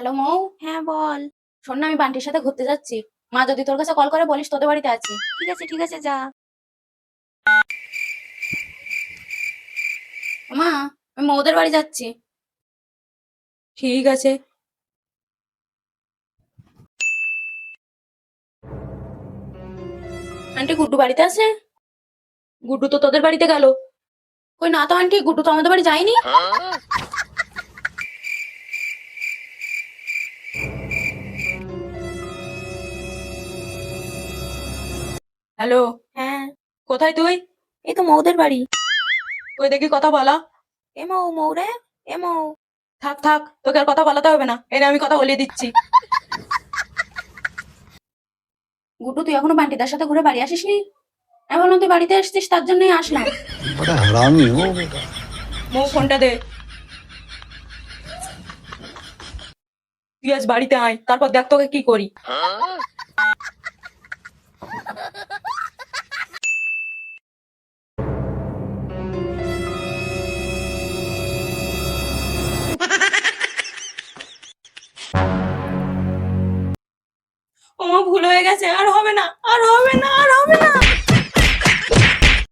Hello মৌ। হ্যাঁ বল। শোন না, আমি বান্টির সাথে ঘুরতে যাচ্ছি। মা যদি তোর কাছে কল করে বলিস তোদের বাড়িতে আছি। ঠিক আছে ঠিক আছে, যা। মা, আমি মৌদের বাড়ি যাচ্ছি। ঠিক আছে। আন্টি, গুড্ডু বাড়িতে আছে? গুড্ডু তো তোদের বাড়িতে গেল। কই না তো আন্টি, গুড্ডু তো আমাদের বাড়ি যায়নি। হ্যালো, হ্যাঁ, কোথায় তুই? এই তো মৌদের বাড়ি। কই দেখি কথা বলা। এ মৌ, মৌ রে, এ মৌ। থাক থাক, তোকে আর কথা বলাতে হবে না, এনে আমি কথা বলিয়ে দিচ্ছি। গুড্ডু, তুই এখনো বান্টিদার সাথে ঘুরে বাড়ি আসিসনি? আমি বললাম তুই বাড়িতে এসেছিস, তার জন্যই আসলাম। बड़ा हरामी हो बेटा। মৌ, ফোনটা দে। তুই আজ বাড়িতে আয়, তারপর দেখ তোকে কি করি। ও মা, ভুল হয়ে গেছে, আর হবে না, আর হবে না, আর হবে না।